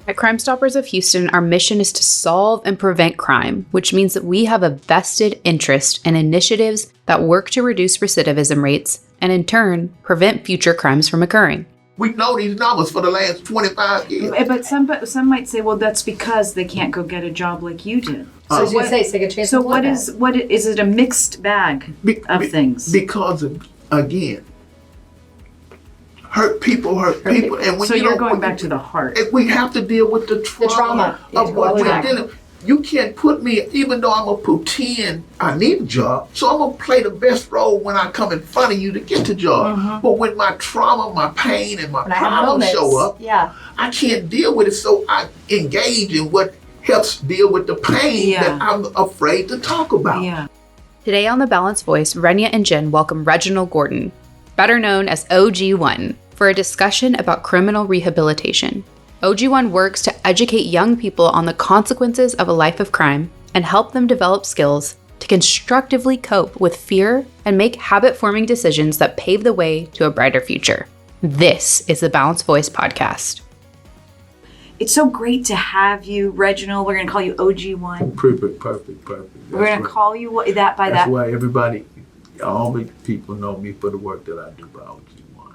At Crime Stoppers of Houston, our mission is to solve and prevent crime, which means that we have a vested interest in initiatives that work to reduce recidivism rates and, in turn, prevent future crimes from occurring. We know these numbers for the last 25 years. But some might say, well, that's because they can't go get a job like you did. So you say take a chance. So what is it a mixed bag of things? Because again, hurt people. And when so you're going back to the heart. We have to deal with the trauma of what we're dealing with. You can't put me, even though I'm going to pretend I need a job, so I'm going to play the best role when I come in front of you to get the job. Mm-hmm. But when my trauma, my pain, and my problems show up, I can't deal with it, so I engage in what helps deal with the pain that I'm afraid to talk about. Yeah. Today on The Balanced Voice, Rania and Jenn welcome Reginald Gordon, better known as OG1, for a discussion about criminal rehabilitation. OG1 works to educate young people on the consequences of a life of crime and help them develop skills to constructively cope with fear and make habit-forming decisions that pave the way to a brighter future. This is the Balanced Voice podcast. It's so great to have you, Reginald. We're going to call you OG1. Perfect. We're going to call you that by that. That's why everybody, all the people know me for the work that I do by OG1.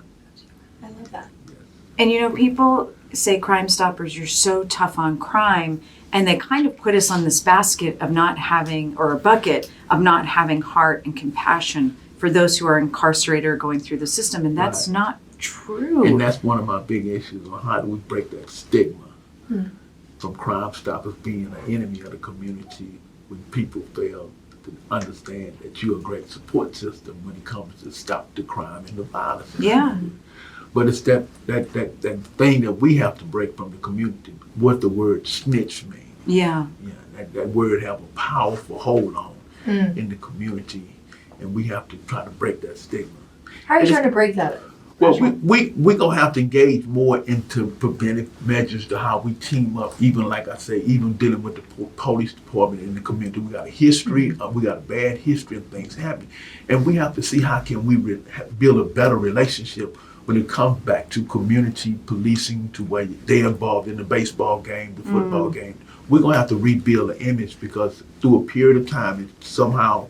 I love that. Yes. And you know, people say, Crime Stoppers, you're so tough on crime, and they kind of put us on this basket of not having, or a bucket of not having heart and compassion for those who are incarcerated or going through the system, and that's not true. And that's one of my big issues on how do we break that stigma from Crime Stoppers being an enemy of the community when people fail to understand that you're a great support system when it comes to stop the crime and the violence. Yeah. But it's that thing that we have to break from the community, what the word snitch means. Yeah. That word have a powerful hold on in the community, and we have to try to break that stigma. How are you trying to break that? Well, we're going to have to engage more into preventive measures to how we team up, even like I say, even dealing with the police department in the community. We got a history, we got a bad history of things happening, and we have to see how can we build a better relationship when it comes back to community policing, to where they're involved in the baseball game, the football game. We're going to have to rebuild the image, because through a period of time, it somehow,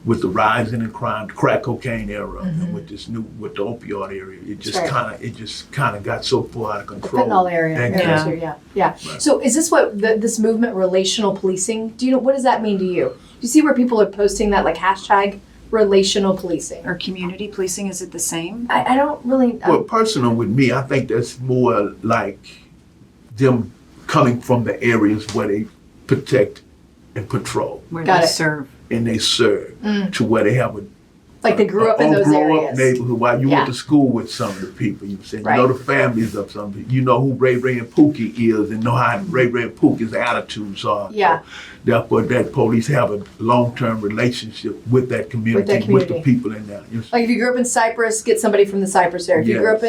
with the rising in crime, the crack cocaine era, and with the opioid area, it just kind of got so far out of control. The fentanyl area. Yeah. Right. So is this what this movement, relational policing? Do you know, what does that mean to you? Do you see where people are posting that, like hashtag relational policing or community policing? Is it the same? I don't really. Well, personal with me, I think that's more like them coming from the areas where they protect and patrol, where they serve. And they serve to where they have they grew up in those areas. Neighborhood. While you went to school with some of the people, you saying, you know the families of some people. You know who Ray and Pookie is, and know how Ray and Pookie's attitudes are. Yeah. So, therefore, that police have a long-term relationship with that community, with the people in there. Like if you grew up in Cypress, get somebody from the Cypress area. If you grew up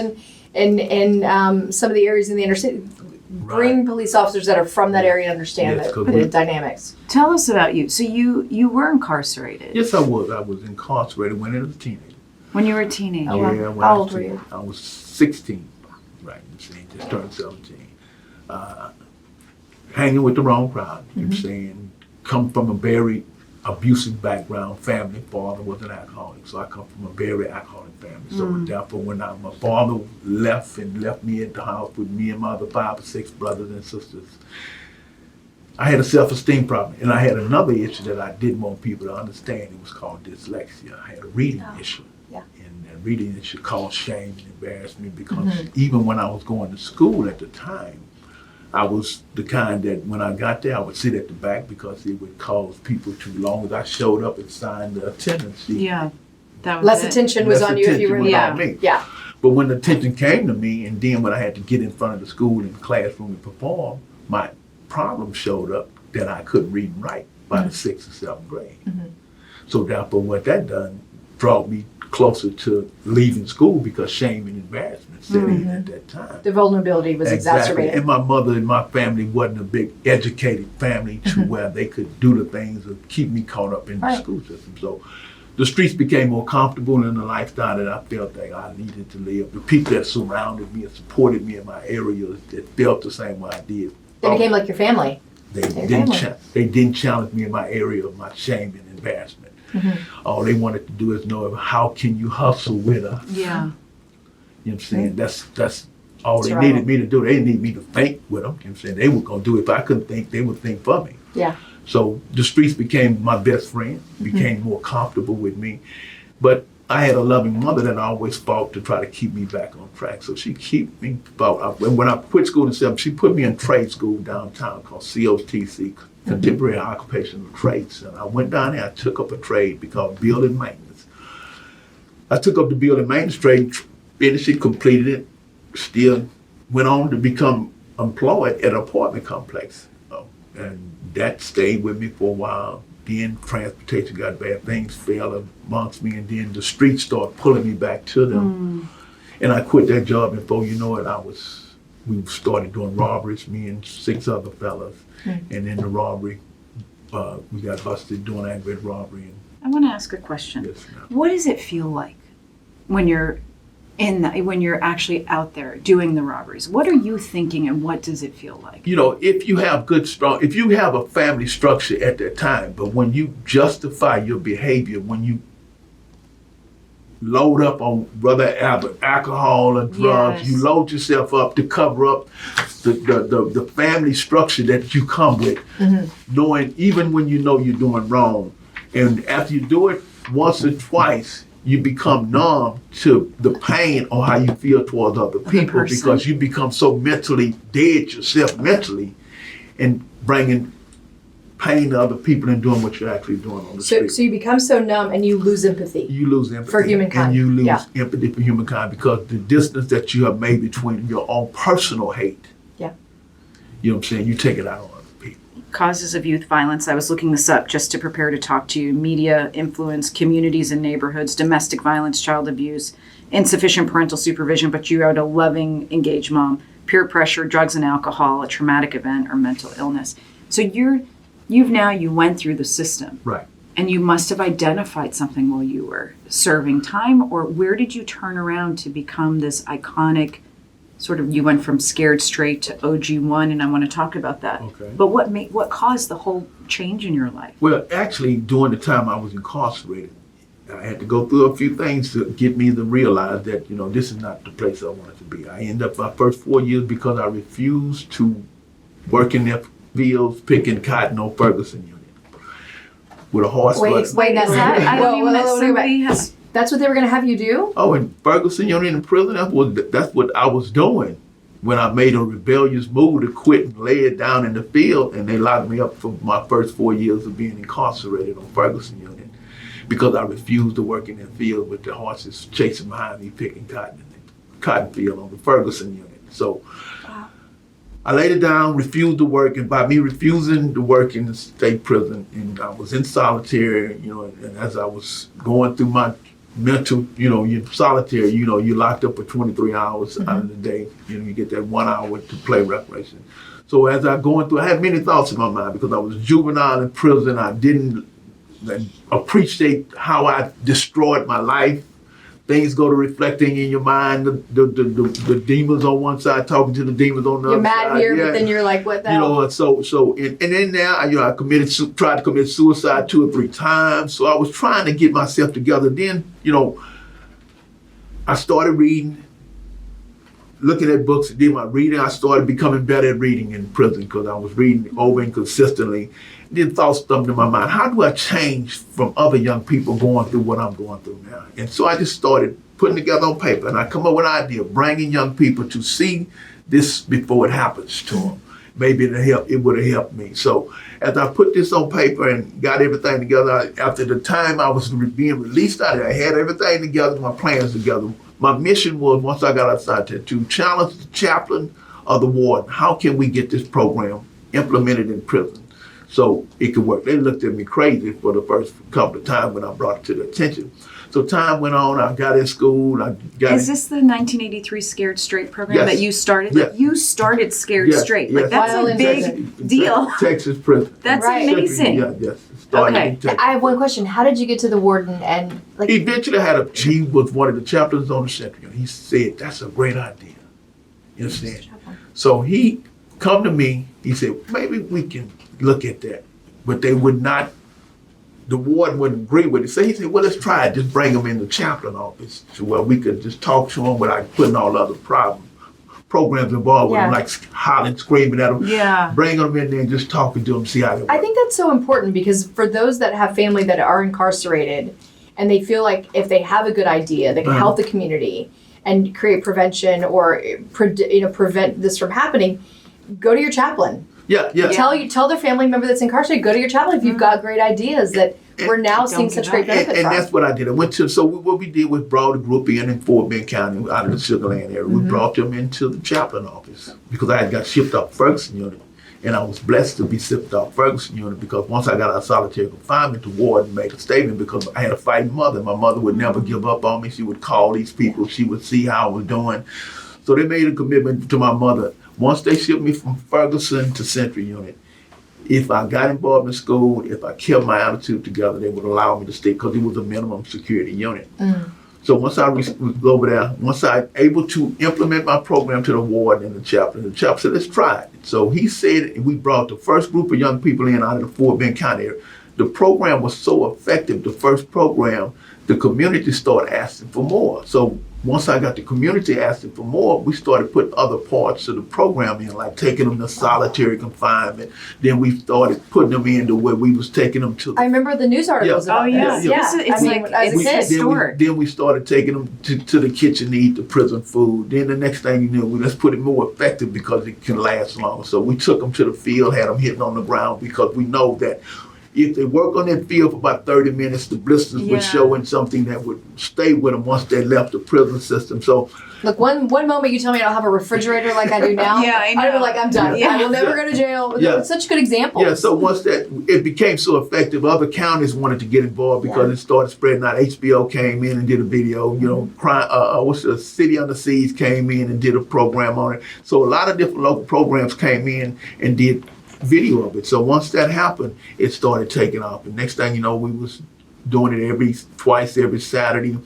in some of the areas in the inner city, bring police officers that are from that area and understand the dynamics. Tell us about you. So you were incarcerated. Yes, I was. I was incarcerated when I was a teenager. When you were a teenager? Yeah. How old were you? I was 16. Right. Just turned 17. Hanging with the wrong crowd. I'm saying, come from a very abusive background, family. Father was an alcoholic, so I come from a very alcoholic family. So therefore, when my father left me at the house with me and my other 5 or 6 brothers and sisters, I had a self-esteem problem, and I had another issue that I didn't want people to understand. It was called dyslexia. I had a reading issue, and that reading issue caused shame and embarrassed me, because even when I was going to school at the time, I was the kind that when I got there, I would sit at the back because it would cause people too long as I showed up and signed the attendance sheet. Yeah. That was Less attention was on you if you were me. Yeah. But when the attention came to me, and then when I had to get in front of the school in the classroom and perform, my problem showed up that I couldn't read and write by the 6th or 7th grade. So therefore, what that done brought me closer to leaving school, because shame and embarrassment set in at that time. The vulnerability was exacerbated. And my mother and my family wasn't a big educated family to where they could do the things that keep me caught up in the school system. So the streets became more comfortable in the lifestyle that I felt that I needed to live. The people that surrounded me and supported me in my areas that felt the same way I did. They became like your family. They didn't challenge me in my area of my shame and embarrassment. All they wanted to do is know how can you hustle with us. Yeah. You know what I'm saying? That's all they needed me to do. They didn't need me to think with them. You know what I'm saying? They were going to do it. If I couldn't think, they would think for me. Yeah. So the streets became my best friend, became more comfortable with me. But I had a loving mother that always fought to try to keep me back on track. So she kept me fought. When I quit school in 7, she put me in trade school downtown called COTC, Contemporary Occupational Trades. And I went down there, I took up a trade because building maintenance. I took up the building maintenance trade, finished it, completed it, still went on to become employed at an apartment complex. And that stayed with me for a while. Then transportation got bad, things fell amongst me, and then the streets started pulling me back to them. And I quit that job, and before you know it, we started doing robberies, me and 6 other fellas. And in the robbery, we got busted doing aggravated robbery. And I want to ask a question. yes, ma'am. What does it feel like when you're when you're actually out there doing the robberies? What are you thinking, and what does it feel like? You know, if you have if you have a family structure at that time, but when you justify your behavior, when you load up on whether alcohol or drugs, Yes. you load yourself up to cover up the family structure that you come with, knowing even when you know you're doing wrong, and after you do it once or twice, you become numb to the pain or how you feel towards other people because you become so mentally dead yourself mentally and bringing pain to other people and doing what you're actually doing on the street. So you become so numb and you lose empathy. You lose empathy. For humankind. And you lose empathy for humankind because the distance that you have made between your own personal hate. Yeah. You know what I'm saying? You take it out on other people. Causes of youth violence. I was looking this up just to prepare to talk to you. Media influence, communities and neighborhoods, domestic violence, child abuse, insufficient parental supervision, but you had a loving, engaged mom, peer pressure, drugs and alcohol, a traumatic event, or mental illness. So you went through the system. Right. And you must have identified something while you were serving time, or where did you turn around to become this iconic sort of, you went from scared straight to OG1, and I want to talk about that. Okay. But what caused the whole change in your life? Well, actually, during the time I was incarcerated, I had to go through a few things to get me to realize that, this is not the place I wanted to be. I ended up my first 4 years because I refused to work in the fields picking cotton on Ferguson Unit with a horse. Wait, explain that. I don't even know somebody has. That's what they were going to have you do? Oh, in Ferguson Unit in prison, that's what I was doing when I made a rebellious move to quit and lay it down in the field, and they locked me up for my first 4 years of being incarcerated on Ferguson Unit because I refused to work in the field with the horses chasing behind me picking cotton in the cotton field on the Ferguson Unit. So I laid it down, refused to work, and by me refusing to work in the state prison, and I was in solitary, and as I was going through my mental, you're solitary, you're locked up for 23 hours out of the day, you get that 1 hour to play recreation. So as I going through, I had many thoughts in my mind because I was juvenile in prison. I didn't appreciate how I destroyed my life. Things go to reflecting in your mind, the demons on one side talking to the demons on the other side. You're mad here, but then you're like, what the hell? And then now, I tried to commit suicide 2 or 3 times. So I was trying to get myself together. Then, I started reading, looking at books, did my reading. I started becoming better at reading in prison because I was reading over and consistently. Then thoughts jumped in my mind. How do I change from other young people going through what I'm going through now? And so I just started putting together on paper, and I come up with an idea of bringing young people to see this before it happens to them. Maybe it would have helped me. So as I put this on paper and got everything together, after the time I was being released out of there, I had everything together, my plans together. My mission was, once I got outside there, to challenge the chaplain or the warden. How can we get this program implemented in prison so it could work? They looked at me crazy for the first couple of times when I brought it to their attention. So time went on. I got in school. Is this the 1983 Scared Straight program Yes. that you started? Yes. Like, you started Scared Yes, Straight. yes. Like, that's a Violin big deal. Texas prison. That's Right. amazing. Yeah, yes. Started Okay. in Texas. I have one question. How did you get to the warden and like? Eventually, he was one of the chaplains on the Central Unit. He said, "That's a great idea." You understand? So he come to me. He said, "Maybe we can look at that," but they would not. The warden wouldn't agree with it. So he said, "Well, let's try it. Just bring him in the chaplain office to where we could just talk to him without putting all the other programs involved with him, like hollering, screaming at him. Yeah. Bring him in there and just talking to him, see how they work." I think that's so important because for those that have family that are incarcerated and they feel like if they have a good idea, they can help the community and create prevention or prevent this from happening, go to your chaplain. Yeah. Tell their family member that's incarcerated, go to your chaplain if you've got great ideas that we're now seeing such great benefit and from. that's what I did. I went to, what we did was brought a group in Fort Bend County out of the Sugar Land area. We brought them into the chaplain office because I had got shipped off Ferguson unit. And I was blessed to be shipped off Ferguson unit because once I got out of solitary confinement, the warden made a statement because I had a fighting mother. My mother would never give up on me. She would call these people. She would see how I was doing. So they made a commitment to my mother. Once they shipped me from Ferguson to Central Unit, if I got involved in school, if I kept my attitude together, they would allow me to stay because it was a minimum security unit. So once I was over there, once I was able to implement my program to the warden and the chaplain said, "Let's try it." So he said, and we brought the first group of young people in out of the Fort Bend County area. The program was so effective, the first program, the community started asking for more. So once I got the community asking for more, we started putting other parts of the program in, like taking them to solitary confinement. Then we started putting them into where we was taking them to. I remember the news articles about this. Then we started taking them to the kitchen to eat the prison food. Then the next thing you knew, let's put it more effective because it can last longer. So we took them to the field, had them hitting on the ground because we know that if they work on that field for about 30 minutes, the blisters would show in something that would stay with them once they left the prison system. So, look, one moment you tell me I don't have a refrigerator like I do now. I know. I'd be like, I'm done. I will never go to jail. It's such a good example. Yeah, so once it became so effective, other counties wanted to get involved because it started spreading out. HBO came in and did a video. City Under Siege came in and did a program on it. So a lot of different local programs came in and did video of it. So once that happened, it started taking off. And next thing you know, we was doing it twice every Saturday.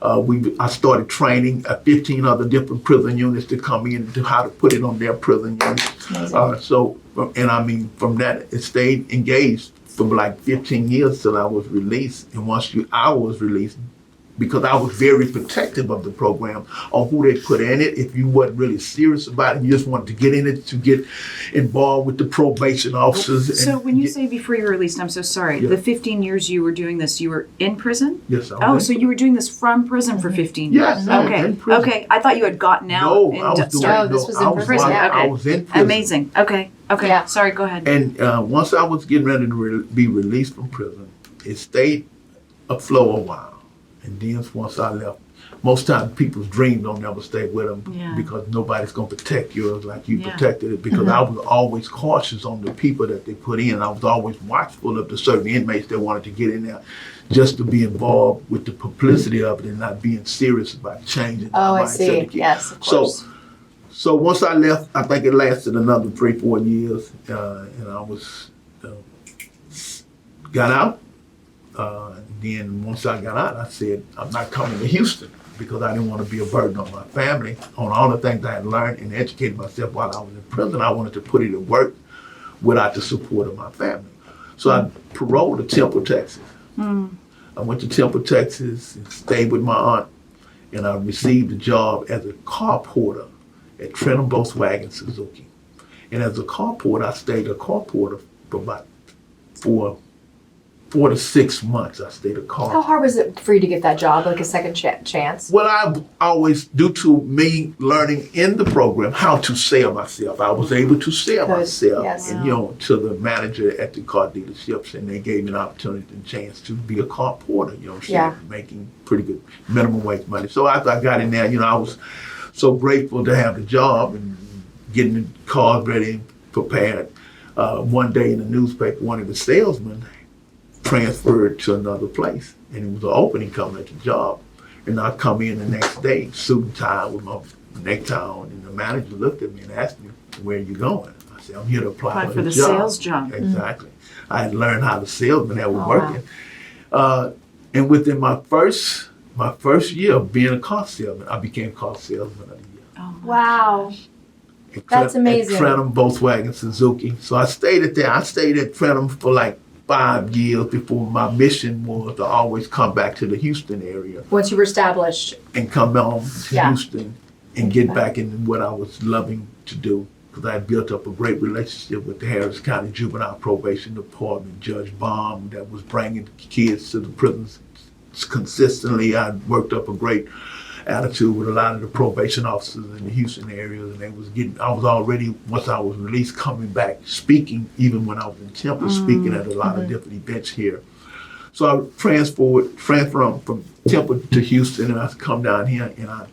I started training 15 other different prison units to come in to how to put it on their prison units. From that, it stayed engaged for like 15 years till I was released. And once I was released, because I was very protective of the program on who they put in it. If you wasn't really serious about it, you just wanted to get in it to get involved with the probation officers. So when you say before you were released, I'm so sorry, the 15 years you were doing this, you were in prison? Yes, I was. So you were doing this from prison for 15 years? Yes, in prison. Okay. I thought you had gotten out. No, I was doing this was in prison. I was in prison. Amazing. Okay. Yeah. Sorry, go ahead. And once I was getting ready to be released from prison, it stayed afloat a while. And then once I left, most times people's dreams don't never stay with them because nobody's going to protect yours like you protected it. Because I was always cautious on the people that they put in. I was always watchful of the certain inmates that wanted to get in there just to be involved with the publicity of it and not being serious about changing the mindset. I see. Yes, of course. So once I left, I think it lasted another 3-4 years, and I was got out. Then once I got out, I said, I'm not coming to Houston because I didn't want to be a burden on my family, on all the things I had learned and educated myself while I was in prison. I wanted to put it to work without the support of my family. So I paroled to Temple, Texas. I went to Temple, Texas and stayed with my aunt, and I received a job as a car porter at Trenton Volkswagen Suzuki. And as a car porter, I stayed a car porter for about 4 to 6 months. I stayed a car. How hard was it for you to get that job, like a second chance? Well, I always, due to me learning in the program how to sell myself, I was able to sell myself, and to the manager at the car dealerships, and they gave me an opportunity and chance to be a car porter. Making pretty good minimum wage money. So after I got in there, I was so grateful to have the job and getting the cars ready and prepared. One day in the newspaper, one of the salesmen transferred to another place, and it was an opening coming at the job. And I come in the next day, suit and tie with my necktie on, and the manager looked at me and asked me, "Where are you going?" I said, "I'm here to apply for the job." sales job. Exactly. I had learned how to salesman that was Oh, working. And within my first year of being a car salesman, I became car salesman of the year. Oh, my Wow. That's amazing. At Trenum, Volkswagen, Suzuki. So I stayed at Trenum for like 5 years before my mission was to always come back to the Houston area Once you were established. and come home to Yeah. Houston and get back into what I was loving to do. Because I had built up a great relationship with the Harris County Juvenile Probation Department, Judge Baum, that was bringing kids to the prisons consistently. I worked up a great attitude with a lot of the probation officers in the Houston area, and I was already, once I was released, coming back speaking, even when I was in Temple, speaking at a lot of different events here. So I transferred from Temple to Houston, and I come down here, and I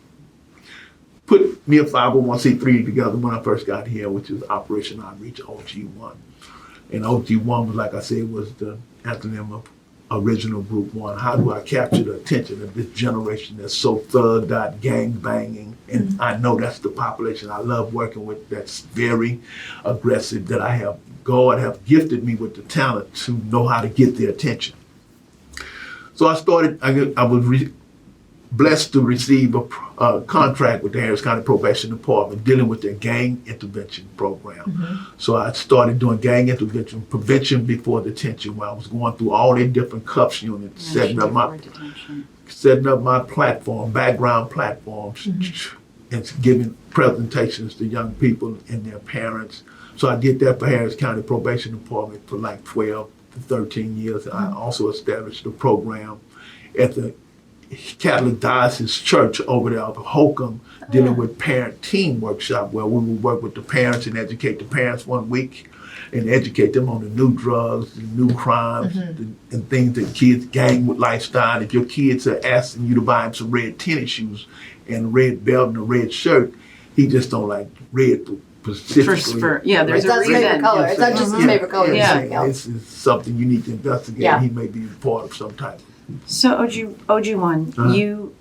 put me a 501c3 together when I first got here, which is Operation Outreach, OG1. And OG1 was, like I said, was the acronym of Original Group 1. How do I capture the attention of this generation that's so thugged out, gang banging? And I know that's the population I love working with, that's very aggressive, that God have gifted me with the talent to know how to get their attention. So I was blessed to receive a contract with the Harris County Probation Department dealing with their gang intervention program. So I started doing gang intervention, prevention before detention, where I was going through all their different CUPS units, setting up my platform, background platforms, and giving presentations to young people and their parents. So I did that for Harris County Probation Department for like 12 to 13 years. I also established a program at the Catholic Diocese Church over there at Holcomb, dealing with parent team workshop, where we would work with the parents and educate the parents one week and educate them on the new drugs, the new crimes, and things that kids gang with lifestyle. If your kids are asking you to buy him some red tennis shoes and a red belt and a red shirt, he just don't like red specifically. There's It's not a his favorite reason. color. It's not just his favorite color. Yeah. It's something else. This is something you need to investigate. Yeah. He may be part of some type. So OG1,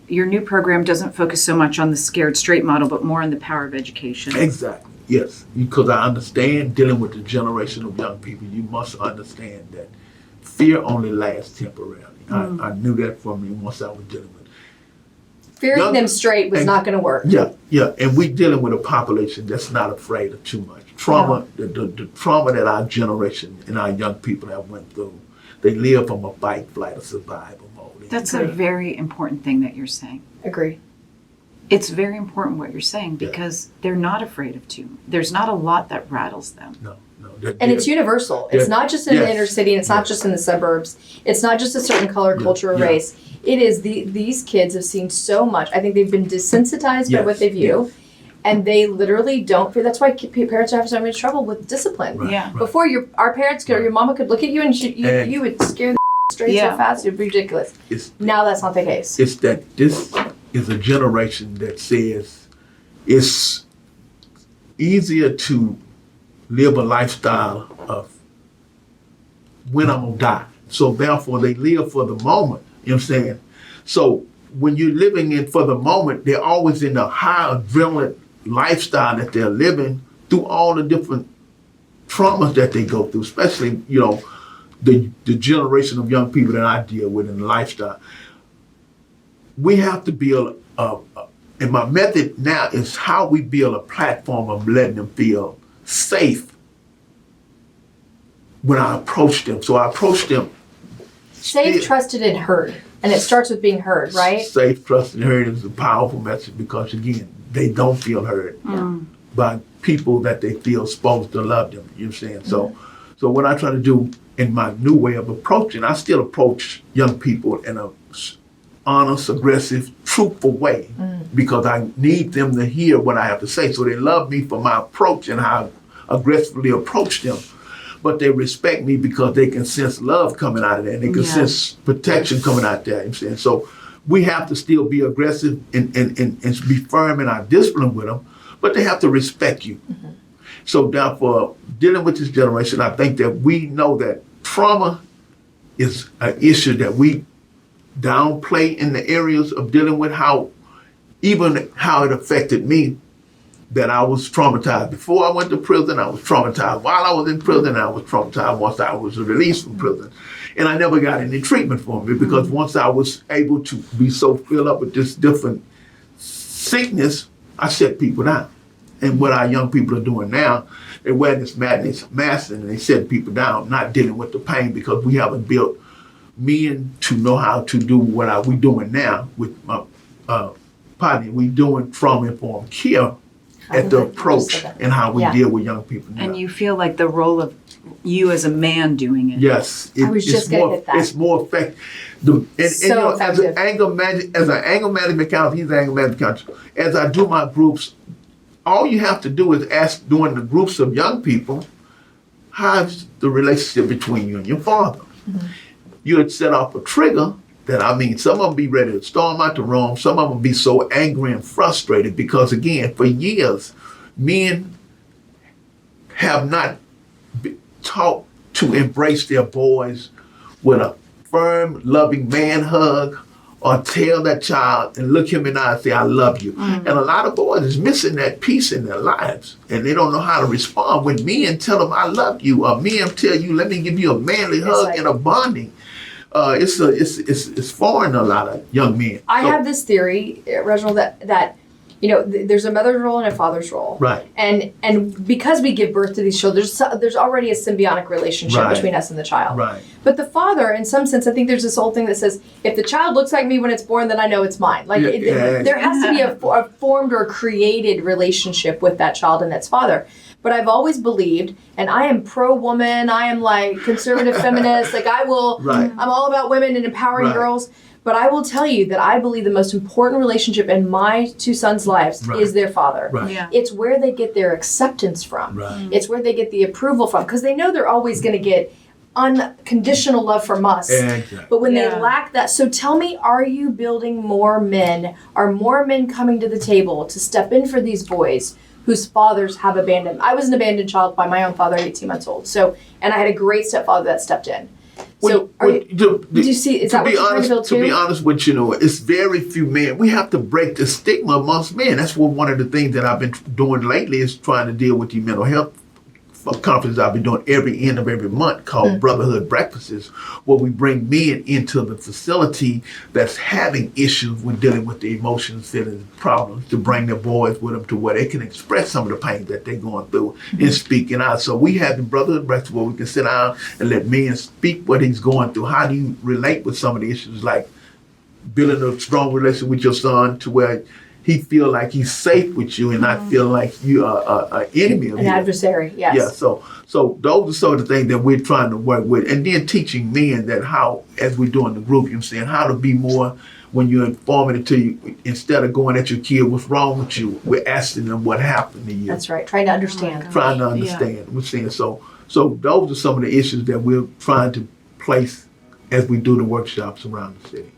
your new program doesn't focus so much on the scared straight model, but more on the power of education. Exactly, yes. Because I understand dealing with the generation of young people, you must understand that fear only lasts temporarily. I knew that from me once I was dealing with it. Fearing them straight was not going to work. Yeah, and we dealing with a population that's not afraid of too much. Trauma, the trauma that our generation and our young people have went through, they live from a fight, flight, or survival mode. That's a very important thing that you're saying. Agree. It's very important what you're saying, because they're not afraid of too. There's not a lot that rattles them. No. And it's universal. It's not just in the inner city, and it's not just in the suburbs. It's not just a certain color, culture, or race. It is these kids have seen so much. I think they've been desensitized by what they view. And they literally don't fear. That's why parents are having so much trouble with discipline. Right, Yeah. Before our parents could, or your mama could look at you and you would scare the straight so fast. It'd be ridiculous. Now that's not the case. It's that this is a generation that says it's easier to live a lifestyle of when I'm gonna die. So therefore they live for the moment. You know what I'm saying? So when you're living in for the moment, they're always in a high adrenaline lifestyle that they're living through all the different traumas that they go through, especially, the generation of young people that I deal with in the lifestyle. We have to build and my method now is how we build a platform of letting them feel safe when I approach them. So I approach them. Safe, trusted, and heard. And it starts with being heard, right? Safe, trusted, and heard is a powerful message, because again, they don't feel heard by people that they feel supposed to love them. You know what I'm saying? So what I try to do in my new way of approaching, I still approach young people in a honest, aggressive, truthful way, because I need them to hear what I have to say. So they love me for my approach and how I aggressively approach them. But they respect me because they can sense love coming out of there, and they can sense protection coming out there. You know what I'm saying? So we have to still be aggressive and be firm in our discipline with them, but they have to respect you. So therefore, dealing with this generation, I think that we know that trauma is an issue that we downplay in the areas of dealing with how it affected me, that I was traumatized. Before I went to prison, I was traumatized. While I was in prison, I was traumatized once I was released from prison. And I never got any treatment for it, because once I was able to be so filled up with this different sickness, I shut people down. And what our young people are doing now, they're wearing this mask and they set people down, not dealing with the pain, because we haven't built men to know how to do what we doing now with my partner. We doing trauma-informed care at the approach and how we deal with young people now. And you feel like the role of you as a man doing it. Yes, I was just going to hit that. It's more effective. As an anger management counselor, he's an anger management counselor. As I do my groups, all you have to do is ask during the groups of young people, how's the relationship between you and your father? Mm-hmm. You would set off a trigger that, some of them be ready to storm out the room. Some of them be so angry and frustrated because, again, for years, men have not been taught to embrace their boys with a firm, loving man hug, or tell that child and look him in the eye and say, I love you. Mm-hmm. And a lot of boys is missing that piece in their lives, and they don't know how to respond when men tell them, I love you, or men tell you, let me give you a manly hug and a bonding. It's foreign to a lot of young men. I have this theory, Reginald, that there's a mother's role and a father's role, right? And because we give birth to these children, there's already a symbiotic relationship between us and the child, right? But the father, in some sense, I think there's this old thing that says, if the child looks like me when it's born, then I know it's mine. Like there has to be a formed or created relationship with that child and its father. But I've always believed, and I am pro-woman, I am like conservative feminist, like I'm all about women and empowering girls. But I will tell you that I believe the most important relationship in my two sons' lives is their father. Right. Yeah. It's where they get their acceptance from. Right. It's where they get the approval from, because they know they're always going to get unconditional love from us. Exactly. But when they lack that, so tell me, are you building more men? Are more men coming to the table to step in for these boys whose fathers have abandoned? I was an abandoned child by my own father at 18 months old. And I had a great stepfather that stepped in. So, do you see? Is that what you're trying to build too? To be honest with you, it's very few men. We have to break the stigma amongst men. That's one of the things that I've been doing lately, is trying to deal with the mental health conference I've been doing every end of every month, called Brotherhood Breakfasts, where we bring men into the facility that's having issues with dealing with the emotions, feelings, problems, to bring their boys with them to where they can express some of the pain that they're going through and speaking out. So we have the Brotherhood Breakfast where we can sit down and let men speak what he's going through. How do you relate with some of the issues, like building a strong relationship with your son to where he feel like he's safe with you and not feel like you are an enemy of his. An adversary, yes. Yeah, so those are some of the things that we're trying to work with. And then teaching men that how, as we do in the group, you're saying how to be more, when you're informing it to you, instead of going at your kid, what's wrong with you, we're asking them what happened to you. That's right, trying to understand. Trying to understand. Yeah. We're saying so those are some of the issues that we're trying to place as we do the workshops around the city.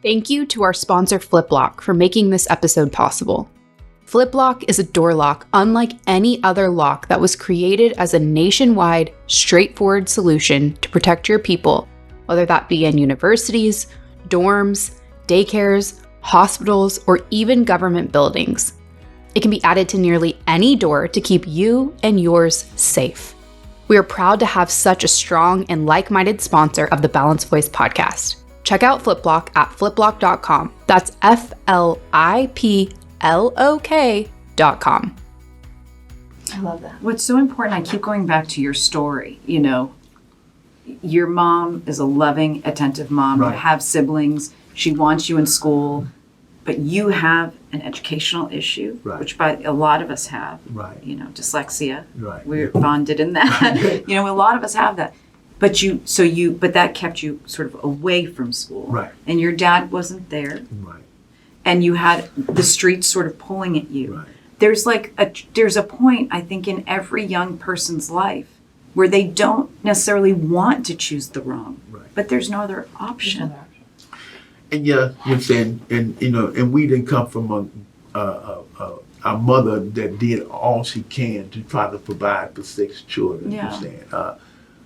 Thank you to our sponsor, FlipLock, for making this episode possible. FlipLock is a door lock unlike any other lock that was created as a nationwide, straightforward solution to protect your people, whether that be in universities, dorms, daycares, hospitals, or even government buildings. It can be added to nearly any door to keep you and yours safe. We are proud to have such a strong and like-minded sponsor of the Balanced Voice podcast. Check out FlipLock at fliplock.com. That's FLIPLOK.com. I love that. What's so important, I keep going back to your story. Your mom is a loving, attentive mom. Right. You have siblings. She wants you in school. But you have an educational issue, which a lot of us have. Right. Dyslexia. Right. We're bonded in that. A lot of us have that. But that kept you sort of away from school. Right. And your dad wasn't there. Right. And you had the streets sort of pulling at you. Right. There's a point, I think, in every young person's life where they don't necessarily want to choose the wrong. Right. But there's no other option. And you're saying, and we didn't come from a mother that did all she can to try to provide for 6 children. Yeah. You're saying,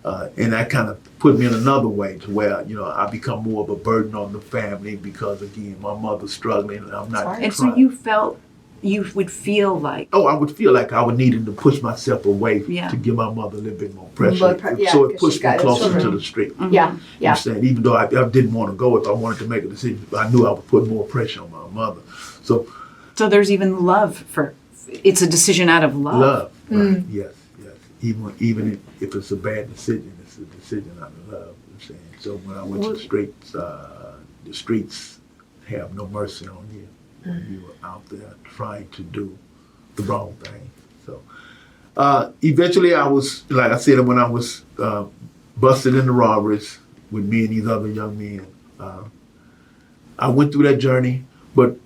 And that kind of put me in another way to where, you know, I become more of a burden on the family because, again, my mother's struggling and I'm not And so you felt, you would feel like. Oh, I would feel like I would need to push myself away Yeah. to give my mother a little bit more pressure. Yeah, So it 'cause pushed she's me got closer children. to the street. Mm-hmm. Yeah, You know yeah. what I'm saying? Even though I didn't want to go, if I wanted to make a decision, I knew I would put more pressure on my mother. So So there's even love for, it's a decision out of love. love, Mm. right? Yes. Even if it's a bad decision, it's a decision out of love. You know what I'm saying? So when I went to the streets have no mercy on you when you were out there trying to do the wrong thing. So eventually I was, like I said, when I was busted in the robberies with me and these other young men, I went through that journey. But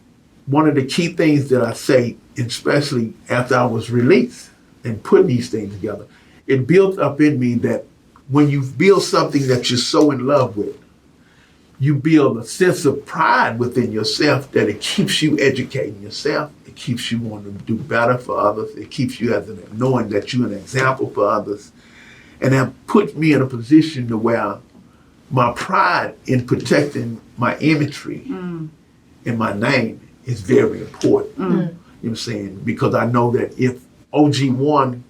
one of the key things that I say, especially after I was released and putting these things together, it built up in me that when you build something that you're so in love with, you build a sense of pride within yourself that it keeps you educating yourself. It keeps you wanting to do better for others. It keeps you as knowing that you're an example for others. And that puts me in a position to where my pride in protecting my imagery and my name is very important. You know what I'm saying? Because I know that if OG1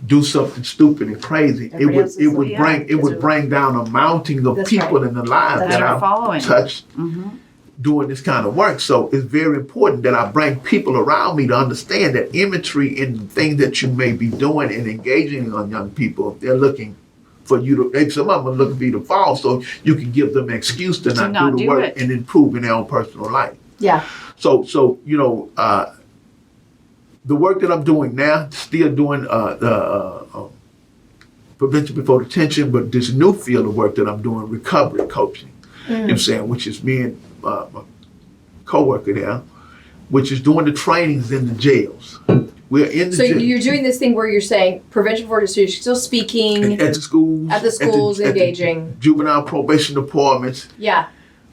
do something stupid and crazy, it would bring down a mounting of That's people right. in the lives That's that right. I've Following. touched doing this kind of work. So it's very important that I bring people around me to understand that imagery and things that you may be doing and engaging on young people, they're looking for you to, some of them are looking for you to fall so you can give them an excuse to not do the work and improve in their own personal life. Yeah. So you know, the work that I'm doing now, still doing prevention before detention, but this new field of work that I'm doing, recovery coaching, you know what I'm saying, which is me and my co-worker there, which is doing the trainings in the jails. We're in the So jail. you're doing this thing where you're saying prevention before so you're still speaking At the schools. at the schools, at the engaging. juvenile probation departments. Yeah.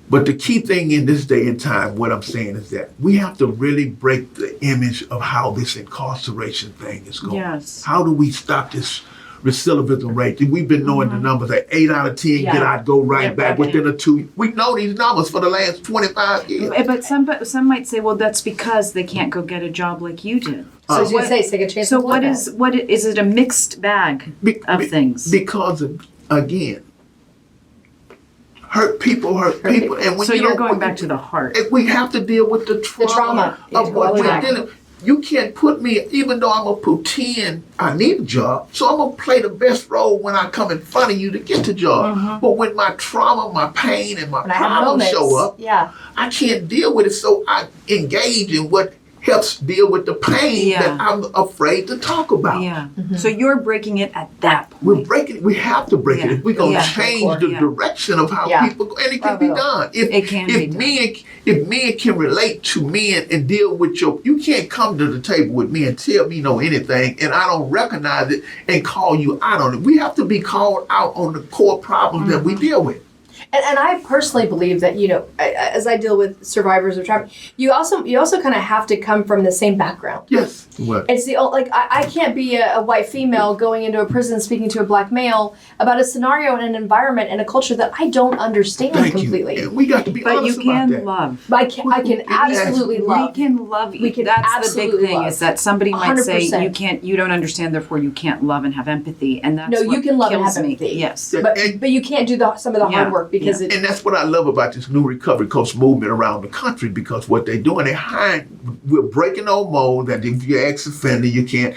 But the key thing in this day and time, what I'm saying is that we have to really break the image of how this incarceration thing is going. Yes. How do we stop this recidivism rate? We've been knowing the numbers that 8 out of 10 Yeah. get out, go right Get back back within a 2. We know these numbers for the last 25 years. But some might say, well, that's because they can't go get a job like you did. So I was gonna say, take a chance. So to what look is it a mixed bag of things? Because again, hurt people. And when So you you're don't- going back to the heart. we have to deal with the trauma of what we're dealing with. You can't put me, even though I'm going to pretend I need a job, so I'm going to play the best role when I come in front of you to get the job. But when my trauma, my pain, and my When I have problems moments. show up, Yeah. I can't deal with it, so I engage in what helps deal with the pain Yeah. that I'm afraid to talk about. Yeah. So you're breaking it at that point. We're breaking it. We have to break it. Yeah. If we're going to Yeah. change the Yeah. direction of how Yeah. people, and it can be done. It can be done. If men can relate to men and deal with you can't come to the table with me and tell me know anything and I don't recognize it and call you out on it. We have to be called out on the core problems that we deal with. And I personally believe that, you know, as I deal with survivors of trauma, you also kind of have to come from the same background. Yes. What? It's the like I can't be a white female going into a prison speaking to a black male about a scenario in an environment and a culture that I don't understand completely. And we got to be But honest you about can that. love. But I can absolutely love. We can love you. We can That's the big absolutely thing love. is that somebody might say 100%. you don't understand, therefore you can't love and have empathy, and that's No, what you can love and kills have me. empathy. Yes. But you can't do some of the hard Yeah, work because yeah. it. And that's what I love about this new recovery coach movement around the country, because what they're doing, we're breaking old mold that if you're ex-offender, you can't.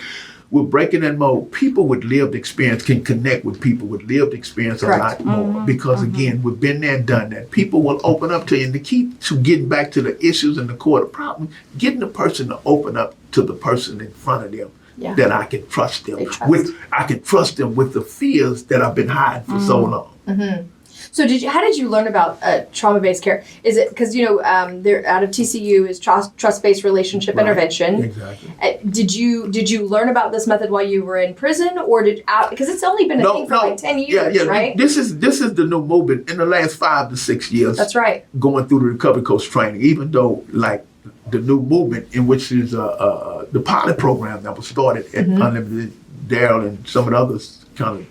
We're breaking that mold. People with lived experience can connect with people with lived experience Correct. a lot more because, again, we've been there and done that. People will open up to you. And the key to getting back to the issues and the core of the problem, getting the person to open up to the person in front of them. Yeah. That I can trust them They trust. with. I can trust them with the fears that I've been hiding for so long. So how did you learn about trauma-based care? Is it because they're out of TCU is trust-based relationship Right. intervention? Exactly. Did you learn about this method while you were in prison, or because it's only been a thing for like 10 years, yeah. right? This is the new movement in the last 5 to 6 years. That's right. Going through the recovery coach training, even though like the new movement in which is the pilot program that was started at Unlimited, Daryl and some of the others kind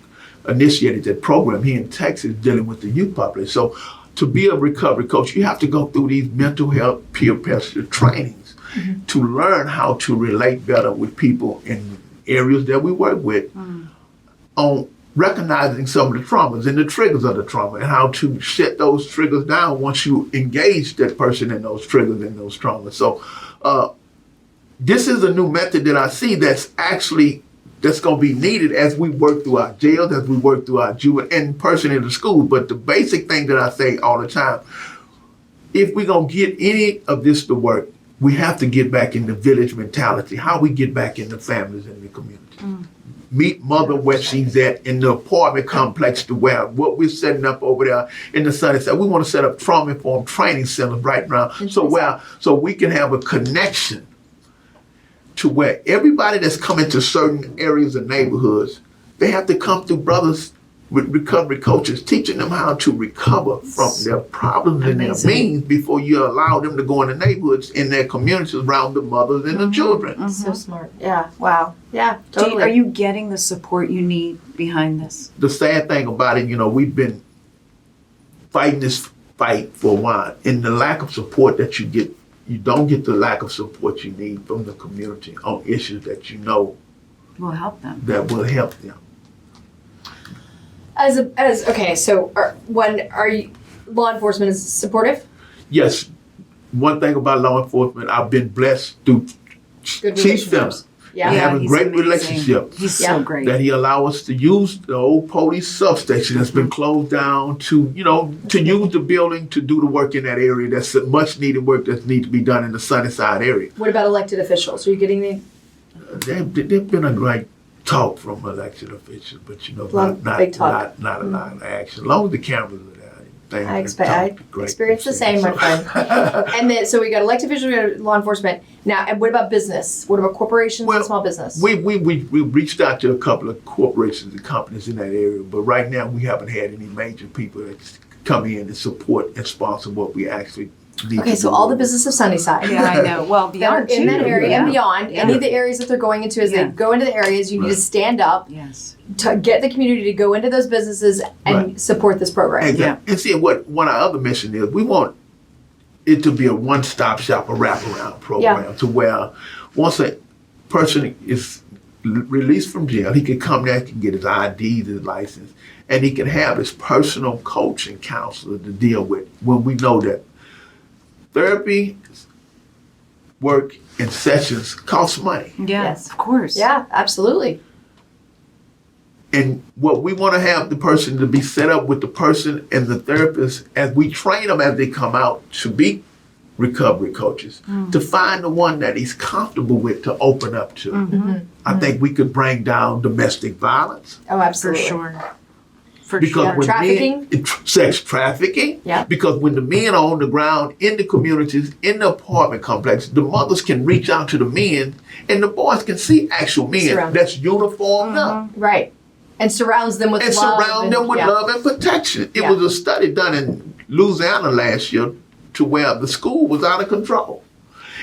initiated that program here in Texas dealing with the youth population. So to be a recovery coach, you have to go through these mental health peer pressure trainings to learn how to relate better with people in areas that we work with on recognizing some of the traumas and the triggers of the trauma and how to shut those triggers down once you engage that person in those triggers and those traumas. So this is a new method that I see that's going to be needed as we work through our jails, as we work through our juvenile and person in the school. But the basic thing that I say all the time, if we're going to get any of this to work, we have to get back in the village mentality, how we get back in the families and the community. Meet mother where she's at in the apartment complex to where what we're setting up over there in the Sunnyside. We want to set up trauma-informed training centers right now so we can have a connection to where everybody that's coming to certain areas of neighborhoods, they have to come through brothers with recovery coaches, teaching them how to recover from their problems and their means before you allow them to go in the neighborhoods in their communities around the mothers and the children. So smart. Yeah. Wow. Yeah. Totally. Are you getting the support you need behind this? The sad thing about it, we've been fighting this fight for a while, and the lack of support that you get, you don't get the lack of support you need from the community on issues that Will help them. that will help them. So are you, law enforcement is supportive? Yes, one thing about law enforcement, I've been blessed through Good Chief Fenner. relationships. Yeah. Having he's great amazing. relationship. He's so great. That he allow us to use the old police substation that's been closed down to use the building to do the work in that area. That's much needed work that needs to be done in the Sunnyside area. What about elected officials? Are you getting the They've been a great talk from elected officials, but big talk. not a lot of action. As long as the cameras are there, I experience the same, my friend. And then, so we got elected officials, we got law enforcement. Now, and what about business? What about corporations and small business? We reached out to a couple of corporations and companies in that area, but right now we haven't had any major people that come in and support and sponsor what we actually need. Okay, so all the business of Sunnyside. Yeah, I know. Well, That are beyond in that area and beyond, Yeah. any of the areas that they're going into, as they go into the areas, you need to stand up Yes. to get the community to go into those businesses and support this program. Exactly. And see, what one of our other mission is, we want it to be a one-stop shop, a wraparound program, to where once a person is released from jail, he can come there, he can get his IDs, his license, and he can have his personal coach and counselor to deal with when we know that therapy, work, and sessions cost money. Yes, of course. Yeah, absolutely. And what we want to have the person to be set up with the person and the therapist as we train them as they come out to be recovery coaches, to find the one that he's comfortable with to open up to. I think we could bring down domestic violence. Oh, For absolutely. sure. For Because sure. when Trafficking. sex trafficking, Yeah. because when the men are on the ground in the communities, in the apartment complex, the mothers can reach out to the men and the boys can see actual men Surround. that's uniformed up. Right. And surrounds them with And love. surround them with love and protection. It Yeah. was a study done in Louisiana last year to where the school was out of control.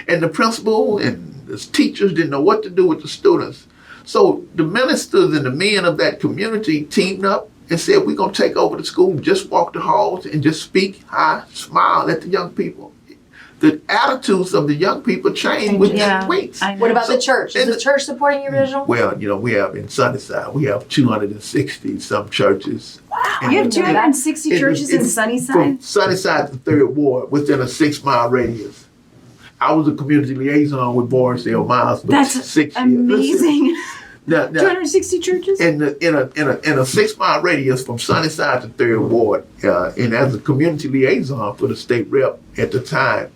And the principal and the teachers didn't know what to do with the students. So the ministers and the men of that community teamed up and said, we're going to take over the school, just walk the halls and just speak high, smile at the young people. The attitudes of the young people changed within weeks. I know. What about the church? Is and the church supporting your vision? Well, we have in Sunnyside, we have 260 some churches. Wow. You have 260 churches in Sunnyside? From Sunnyside to 3rd Ward, within a 6-mile radius. I was a community liaison with Borisdale Miles for That's 6 years. amazing. Now, 260 churches? in a 6-mile radius from Sunnyside to 3rd Ward, and as a community liaison for the state rep at the time,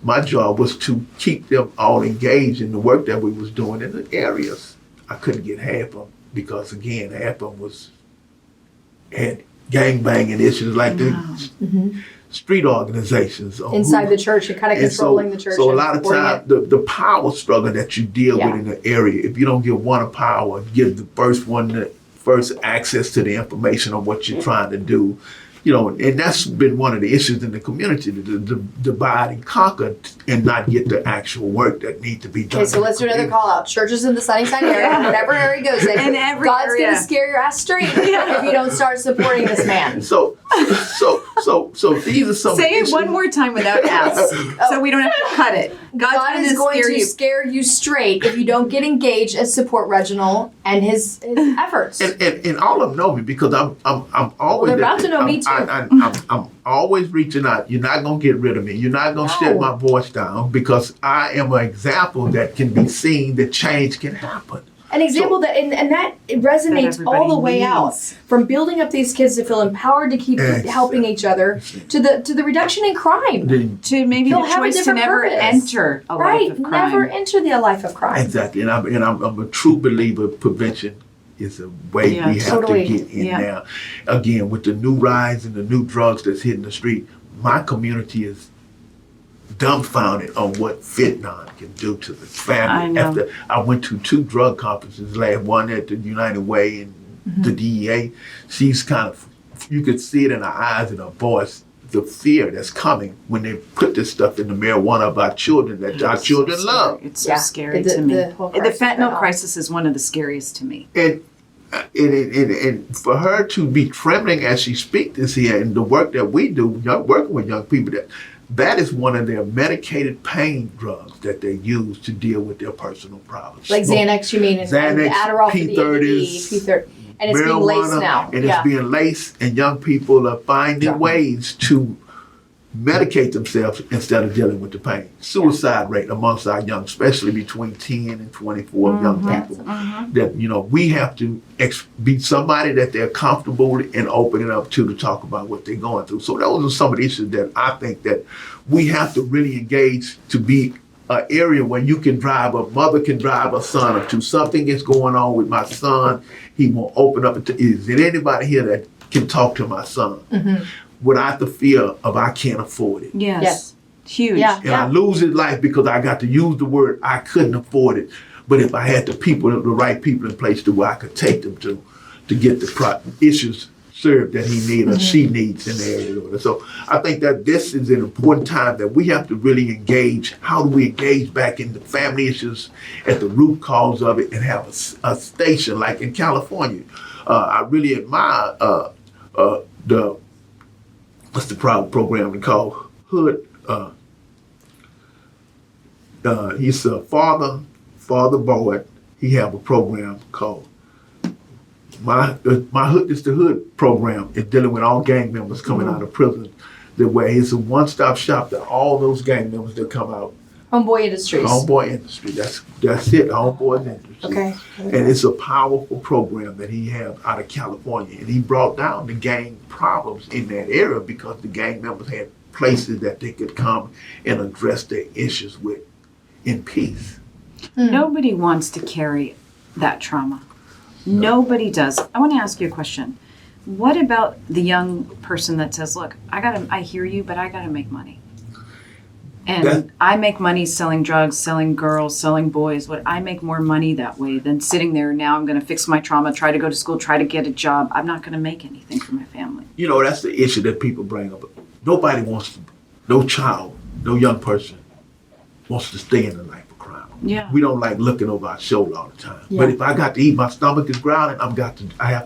my job was to keep them all engaged in the work that we was doing in the areas. I couldn't get half of them because, again, half of them had gangbanging issues like the street organizations. Inside the church and kind of controlling the church. So a and lot of supporting times, it. the power struggle that you deal with in the area, if you don't give one a power, give the first one the first access to the information on what you're trying to do, and that's been one of the issues in the community, to divide and conquer and not get the actual work that needs to be done. Okay, so let's do another call out. Churches in the Sunnyside area, whatever area goes in. In every God's area. going to scare your ass straight if you don't start supporting this man. So these are some Say it issues. one more time without ask, so we don't have to cut it. God is going to scare you straight if you don't get engaged and support Reginald and his efforts. And all of them know me because I'm always. they're about to know me too. I'm always reaching out. You're not gonna get rid of me. You're not gonna shut my voice down because I am an example that can be seen. That change can happen. An example that it resonates that all the way everybody out, needs. from building up these kids to feel empowered to keep helping each other, to the reduction in crime. To maybe They'll the have a choice to different never purpose. enter a life of crime. Never enter the life of crime. Exactly, and I'm a true believer. Prevention is a way we have Totally. to get in now. Again, with the new rise and the new drugs that's hitting the street, my community is dumbfounded on what fentanyl can do to the family. I know. After I went to 2 drug conferences, one at the United Way and the DEA, she's kind of, you could see it in her eyes and her voice, the fear that's coming when they put this stuff in the marijuana of our children that our children love. It's so scary The- to me. the whole The crisis of fentanyl fentanyl. crisis is one of the scariest to me. And for her to be trembling as she speaks this here, and the work that we do, working with young people, that is one of their medicated pain drugs that they use to deal with their personal problems. Like Xanax, you mean, and Xanax, Adderall for the P30s, P30, and it's being laced marijuana, now. and it's being laced, and young people are finding ways to medicate themselves instead of dealing with the pain. Suicide rate amongst our young, especially between 10 and 24 young people, that we have to be somebody that they're comfortable and opening up to talk about what they're going through. So those are some of the issues that I think that we have to really engage to be an area where you can drive, a mother can drive a son up to something is going on with my son. He will open up. Is there anybody here that can talk to my son? Without the fear of I can't afford it. Yes. Huge. Yeah. And I lose his life because I got to use the word I couldn't afford it. But if I had the right people in place to where I could take them to get the issues served that he needs or she needs in the area. So I think that this is an important time that we have to really engage. How do we engage back in the family issues at the root cause of it and have a station like in California? I really admire what's the program called? Hood. He's a father board. He have a program called My Hood is the Hood program. It's dealing with all gang members coming out of prison. The way it's a one-stop shop to all those gang members that come out. Homeboy Industries. Homeboy Industry. That's it. Homeboy Industry. Okay. And it's a powerful program that he has out of California. And he brought down the gang problems in that area because the gang members had places that they could come and address their issues with in peace. Nobody wants to carry that trauma. Nobody does. I want to ask you a question. What about the young person that says, look, I hear you, but I got to make money. And I make money selling drugs, selling girls, selling boys. I make more money that way than sitting there. Now I'm going to fix my trauma, try to go to school, try to get a job. I'm not going to make anything for my family. That's the issue that people bring up. Nobody wants to, no child, no young person wants to stay in the life of crime. Yeah. We don't like looking over our shoulder all the time. But if I got to eat, my stomach is growling, a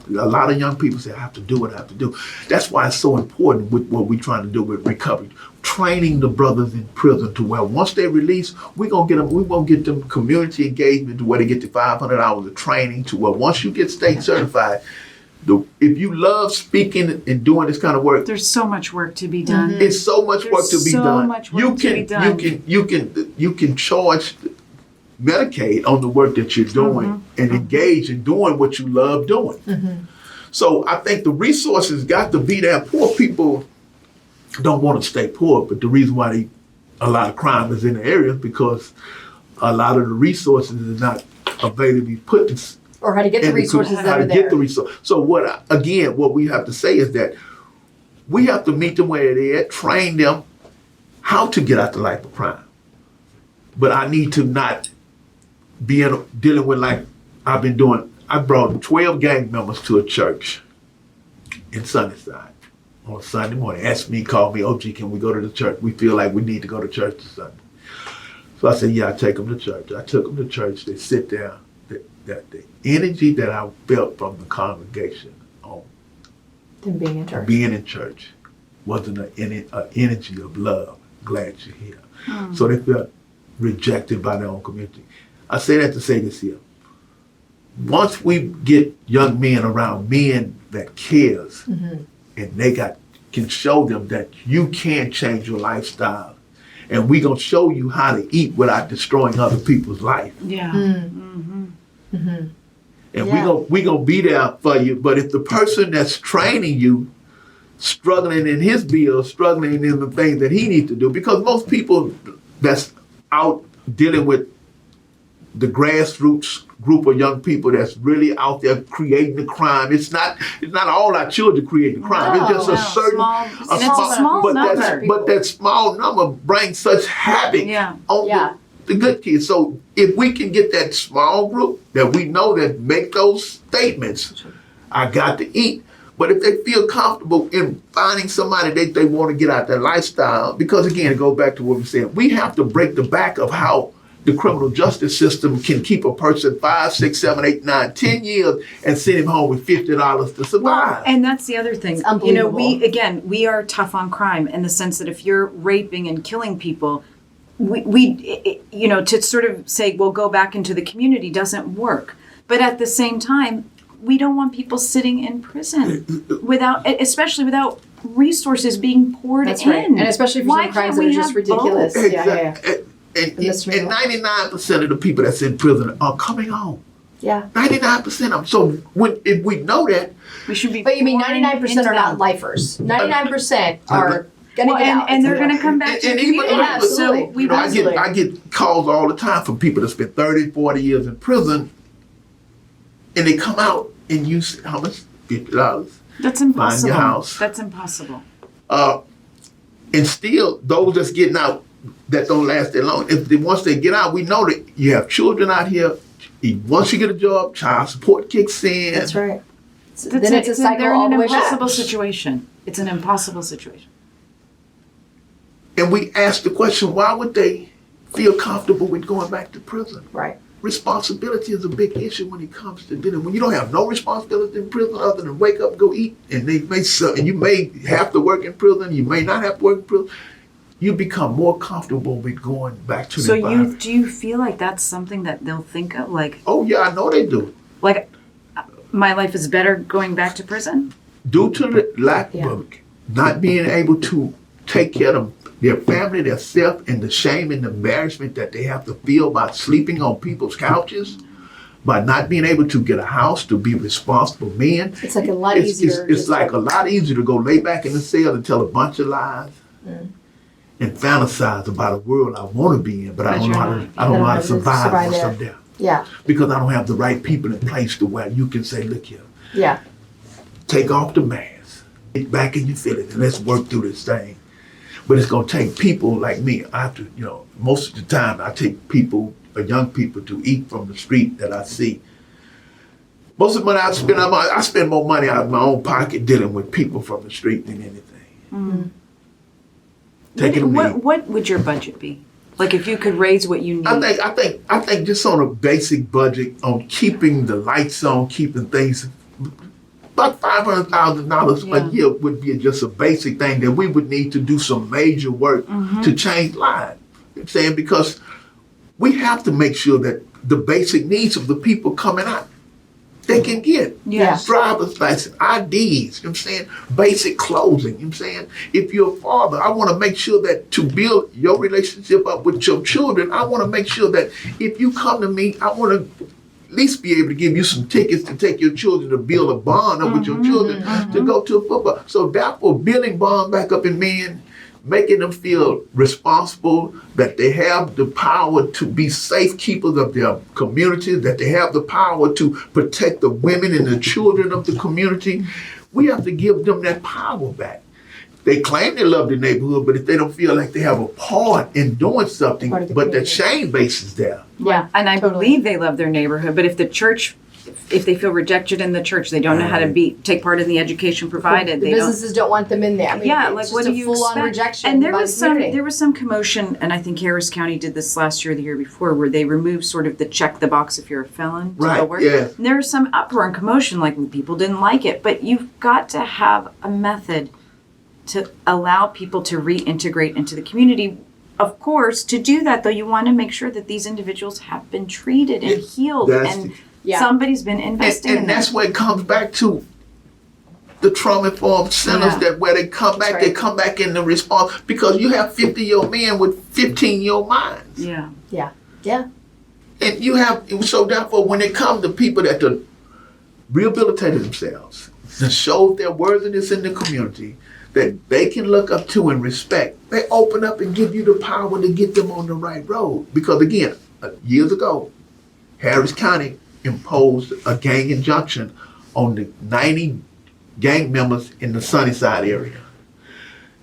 lot of young people say I have to do what I have to do. That's why it's so important with what we're trying to do with recovery. Training the brothers in prison to where once they release, we won't get them community engagement to where they get the 500 hours of training to where once you get state certified, if you love speaking and doing this kind of work, there's so much work to be done. It's so much work to be done. You can charge Medicaid on the work that you're doing and engage in doing what you love doing. So I think the resources got to be there. Poor people don't want to stay poor, but the reason why a lot of crime is in the area because a lot of the resources is not available to put this. Or how to get the resources that are there. So what we have to say is that we have to meet them where they're at, train them how to get out the life of crime. But I need to not be dealing with like I've been doing. I brought 12 gang members to a church in Sunnyside on a Sunday morning. Asked me, called me, OG, can we go to the church? We feel like we need to go to church this Sunday. So I said, yeah, I take them to church. I took them to church. They sit down. The energy that I felt from the congregation on Them being in church. being in church wasn't an energy of love. Glad you're here. So they felt rejected by their own community. I say that to say this here. Once we get young men around men that cares, and they can show them that you can change your lifestyle, and we gonna show you how to eat without destroying other people's life. Yeah. And we gonna be there for you. But if the person that's training you struggling in his bills, struggling in the things that he needs to do, because most people that's out dealing with the grassroots group of young people that's really out there creating the crime. It's not all our children creating the crime. It's just a certain small number. But that small number brings such havoc on the good kids. So if we can get that small group that we know that make those statements, I got to eat. But if they feel comfortable in finding somebody they want to get out their lifestyle, because again, it goes back to what we said, we have to break the back of how the criminal justice system can keep a person 5, 6, 7, 8, 9, 10 years and send him home with $50 to survive. And that's the other thing. You know, we are tough on crime in the sense that if you're raping and killing people, we you know, to sort of say, well, go back into the community doesn't work. But at the same time, we don't want people sitting in prison especially without resources being poured That's in. right. And especially for some crimes that are just ridiculous. Exactly. And 99% of the people that's in prison are coming home. Yeah. 99% of them. So if we know that, we should be. But you mean 99% are not lifers? 99% are gonna get out, and they're gonna come back to the community. Absolutely. So we I get calls all the time from people that spend 30, 40 years in prison, and they come out and use how much? $50. That's impossible. Find your house. That's impossible. And still, those that's getting out that don't last that long. Once they get out, we know that you have children out here. Once you get a job, child support kicks in. That's right. Then it's a cycle they're all in the an way impossible back. situation. It's an impossible situation. And we ask the question, why would they feel comfortable with going back to prison? Right. Responsibility is a big issue when it comes to dealing. When you don't have no responsibility in prison other than wake up, go eat, and you may have to work in prison, you may not have to work in prison, you become more comfortable with going back to the environment. Do you feel like that's something that they'll think of? Like, oh yeah, I know they do. Like, my life is better going back to prison? Due to the lack of not being able to take care of their family, their self, and the shame and embarrassment that they have to feel by sleeping on people's couches, by not being able to get a house, to be responsible men. It's like a lot easier. It's like a lot easier to go lay back in the cell and tell a bunch of lies and fantasize about a world I want to be in, but I don't know how to survive once I'm there. Yeah. Because I don't have the right people in place to where you can say, look here, Yeah. take off the mask, get back in your feelings, and let's work through this thing. But it's going to take people like me. I have to, most of the time I take people, young people, to eat from the street that I see. Most of the money I spend more money out of my own pocket dealing with people from the street than anything. Taking them to eat. What would your budget be? Like if you could raise what you need? I think just on a basic budget on keeping the lights on, keeping things. About $500,000 a year would be just a basic thing that we would need to do some major work to change lives. I'm saying, because we have to make sure that the basic needs of the people coming out, they can get driver's license, IDs, you know what I'm saying, basic clothing, you know what I'm saying. If you're a father, I want to make sure that to build your relationship up with your children, I want to make sure that if you come to me, I want to at least be able to give you some tickets to take your children to build a bond up with your children to go to a football. So therefore, building bond back up in men, making them feel responsible, that they have the power to be safe keepers of their community, that they have the power to protect the women and the children of the community. We have to give them that power back. They claim they love the neighborhood, but if they don't feel like they have a part in doing something, but that shame base is there. Yeah, and I believe they love their neighborhood, but if the church if they feel rejected in the church, they don't know how to take part in the education provided. The businesses don't want them in there. I mean, Yeah, it's like just what do a you full-on expect? rejection And by the community. there was some commotion, and I think Harris County did this last year or the year before, where they removed sort of the check the box if you're a felon to go Right, work. yeah. And there was some uproar and commotion, like people didn't like it. But you've got to have a method to allow people to reintegrate into the community. Of course, to do that, though, you want to make sure that these individuals have been treated and healed, and somebody's been investing in and them. that's where it comes back to the trauma-informed centers, that where they come back, they come back in the response, because you have 50-year-old men with 15-year-old minds. Yeah. And you have, so therefore, when it comes to people that have rehabilitated themselves, to show their worthiness in the community, that they can look up to and respect, they open up and give you the power to get them on the right road. Because again, years ago, Harris County imposed a gang injunction on the 90 gang members in the Sunnyside area.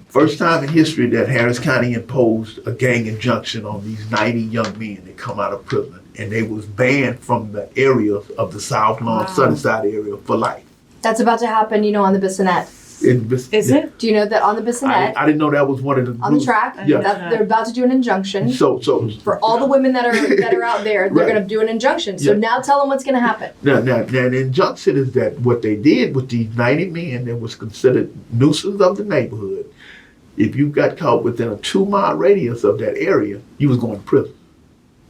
First time in history that Harris County imposed a gang injunction on these 90 young men that come out of prison. And they was banned from the areas of the South Lawn, Sunnyside area for life. That's about to happen, on the Bissonnette. Is it? Do you know that on the Bissonnette, I didn't know that was one of the on the groups. track, Yeah. they're about to do an injunction So for all the women that are out there. They're Right. going to do an injunction. So Yeah. now tell them what's going to happen. Now, the injunction is that what they did with these 90 men that was considered nuisance of the neighborhood, if you got caught within a 2-mile radius of that area, you was going to prison.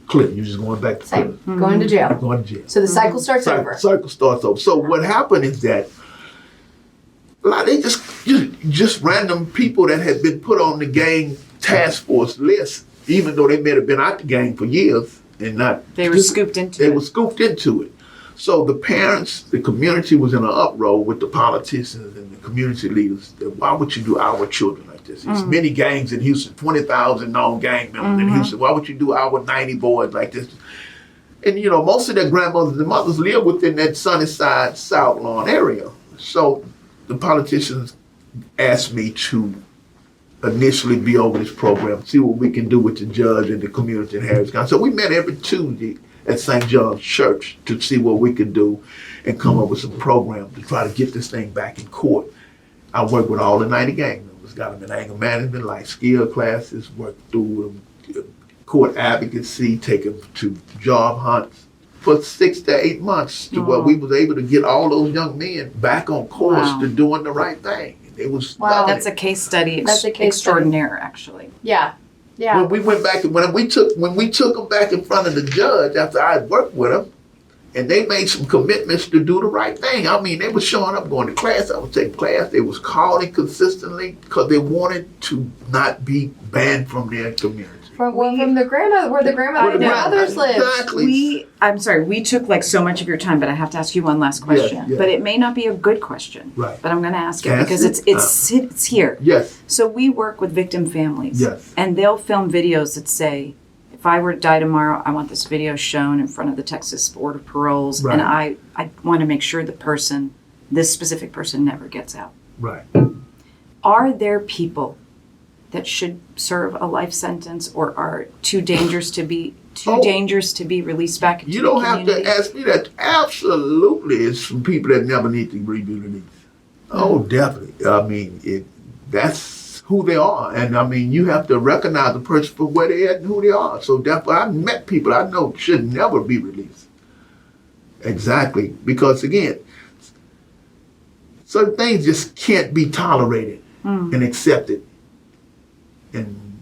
Clinton, you just going back to prison. Same. Going to jail. Going to jail. So the cycle starts over. Cycle starts over. So what happened is that they just random people that had been put on the gang task force list, even though they may have been out the gang for years and not. They were scooped into it. They were scooped into it. So the parents, the community was in an uproar with the politicians and the community leaders. That why would you do our children like this? There's many gangs in Houston, 20,000 known gang members in Houston. Why would you do our 90 boys like this? And most of their grandmothers and mothers live within that Sunnyside, South Lawn area. So the politicians asked me to initially be over this program, see what we can do with the judge and the community in Harris County. So we met every Tuesday at St. John's Church to see what we could do and come up with some program to try to get this thing back in court. I work with all the 90 gang members, got them in anger management, life skill classes, worked through court advocacy, take them to job hunts for 6 to 8 months to where we was able to get all those young men back on course to doing the right thing. It was That's a case study. That's a case extraordinaire, actually. Yeah. When we went back, when we took them back in front of the judge after I had worked with them, and they made some commitments to do the right thing. I mean, they were showing up, going to class. I was taking class. They was calling consistently because they wanted to not be banned from their community. From the grandmother, where the grandmothers live. Exactly. I'm sorry, we took like so much of your time, but I have to ask you one last question. Yeah. But it may not be a good question. Right. But I'm going to ask it Ask because it? it's here. Yes. So we work with victim families. Yes. And they'll film videos that say, if I were to die tomorrow, I want this video shown in front of the Texas Board of Paroles. Right. And I want to make sure this specific person never gets out. Right. Are there people that should serve a life sentence or are too dangerous to be released back into You the don't community? have to ask me that. Absolutely, it's some people that never need to be released. Oh, definitely. I mean, that's who they are, and I mean, you have to recognize the person for where they are and who they are. So therefore, I've met people I know should never be released. Exactly, because again, certain things just can't be tolerated and accepted, and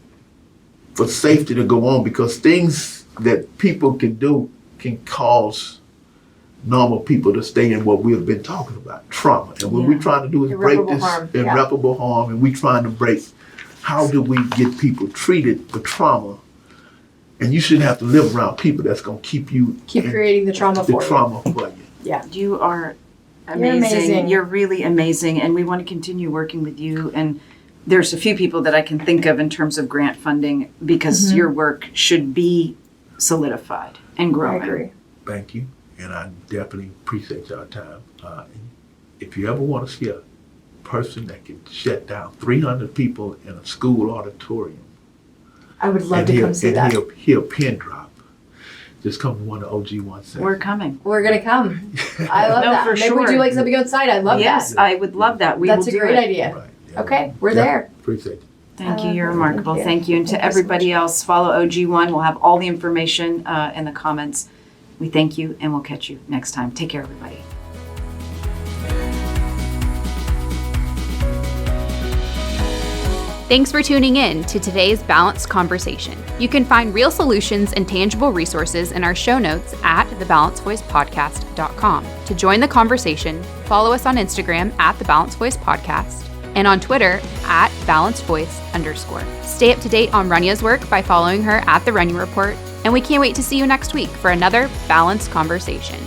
for safety to go on, because things that people can do can cause normal people to stay in what we've been talking about, trauma. And what we're trying to do is break this irreparable harm, and we're trying to break how do we get people treated for trauma. And you shouldn't have to live around people that's going to keep creating the trauma for you. Yeah. You are amazing. You're really amazing, and we want to continue working with you. And there's a few people that I can think of in terms of grant funding because your work should be solidified and growing. I agree. Thank you, and I definitely appreciate your time. If you ever want to see a person that can shut down 300 people in a school auditorium, I would love to come see that. Hear a pin drop. Just come to one of the OG1 centers. We're coming. We're going to come. I love No, that. for Maybe we do sure. like something outside. I love Yes, that. I would love that. We That's will a do great it. idea. Right, yeah. Okay, we're Yeah, there. Appreciate it. Thank I you. love You're that. remarkable. Thank you. Thank you. And to Thank you so everybody much. else, follow OG1. We'll have all the information in the comments. We thank you, and we'll catch you next time. Take care, everybody. Thanks for tuning in to today's Balanced Conversation. You can find real solutions and tangible resources in our show notes at thebalancedvoicepodcast.com. To join the conversation, follow us on Instagram at The Balanced Voice Podcast and on Twitter at @balancedvoice_. Stay up to date on Rania's work by following her at The Rania Report, and we can't wait to see you next week for another Balanced Conversation.